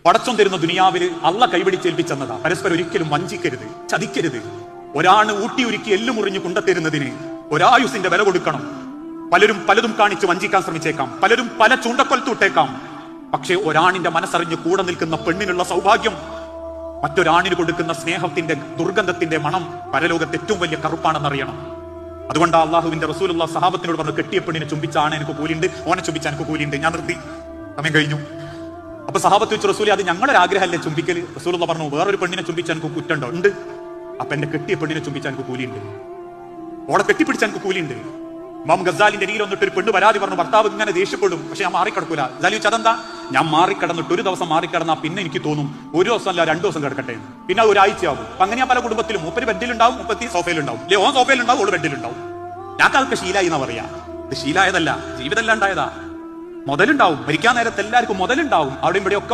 പടച്ചോൻ തരുന്ന ദുനിയാവിൽ അള്ള കൈപിടിച്ചേൽപ്പിച്ചെന്നതാ. പരസ്പരം ഒരിക്കലും വഞ്ചിക്കരുത്, ചതിക്കരുത്. ഒരാണ് ഊട്ടിയുരുക്കി എല്ലു മുറിഞ്ഞു കൊണ്ടെത്തരുന്നതിന് ഒരായുസിന്റെ വില കൊടുക്കണം. പലരും പലതും കാണിച്ച് വഞ്ചിക്കാൻ ശ്രമിച്ചേക്കാം, പലരും പല ചൂണ്ടക്കൊലത്തൂട്ടേക്കാം. പക്ഷേ ഒരാണിന്റെ മനസ്സറിഞ്ഞ് കൂടെ നിൽക്കുന്ന പെണ്ണിനുള്ള സൗഭാഗ്യം, മറ്റൊരാണിന് കൊടുക്കുന്ന സ്നേഹത്തിന്റെ ദുർഗന്ധത്തിന്റെ മണം പരലോകത്ത് ഏറ്റവും വലിയ കറുപ്പാണെന്നറിയണം. അതുകൊണ്ട് അള്ളാഹുവിന്റെ റസൂലുള്ള സഹാബത്തിനോട് പറഞ്ഞു, കെട്ടിയ പെണ്ണിനെ ചുംബിച്ചാണ് എനിക്ക് കൂലിയുണ്ട്, ഓനെ ചുംബിച്ചാൽ എനിക്ക് കൂലിയുണ്ട്. ഞാൻ നിർത്തി, സമയം കഴിഞ്ഞു. അപ്പൊ സഹാബത്ത് വെച്ച്, റസൂലി അത് ഞങ്ങളുടെ ആഗ്രഹമല്ലേ ചുംബിക്കല്? റസൂലുള്ള പറഞ്ഞു, വേറൊരു പെണ്ണിനെ ചുംബിച്ചാൽ എനിക്ക് കുറ്റുണ്ടോ? ഉണ്ട്. അപ്പൊ എന്റെ കെട്ടിയ പെണ്ണിനെ ചുംബിച്ചാൽ എനിക്ക് കൂലിയുണ്ട്, ഓളെ കെട്ടിപ്പിടിച്ചാൽ എനിക്ക് കൂലിയുണ്ട്. ഇമാം ഗസാലിന്റെ രീതിയിൽ വന്നിട്ട് ഒരു പെണ്ണ് പരാതി പറഞ്ഞു, ഭർത്താവ് ഇങ്ങനെ ദേഷ്യപ്പെടും, പക്ഷെ ഞാൻ മാറിക്കിടക്കൂല. ഗസാലി വെച്ചാൽ അതെന്താ? ഞാൻ മാറിക്കിടന്നിട്ട് ഒരു ദിവസം മാറിക്കിടന്നാ പിന്നെ എനിക്ക് തോന്നും ഒരു ദിവസം അല്ല 2 ദിവസം കിടക്കട്ടെ, പിന്നെ ഒരാഴ്ചയാകും. അപ്പൊ അങ്ങനെയാ പല കുടുംബത്തിലും. മുപ്പര് ബെഡിലുണ്ടാവും, മുപ്പത്തി സോഫയിലുണ്ടാവും, അല്ലെ? ഓൻ സോഫയിലുണ്ടാവും, ഓള് ബെഡിലുണ്ടാവും. ഞങ്ങൾക്ക് അതൊക്കെ ശീലായി എന്നാ പറയാ. ഇത് ശീലായതല്ല, ജീവിതമല്ല ഉണ്ടായതാ. മുതലുണ്ടാവും, മരിക്കാൻ നേരത്ത് എല്ലാവർക്കും മുതലുണ്ടാവും. അവിടെ ഇവിടെ ഒക്കെ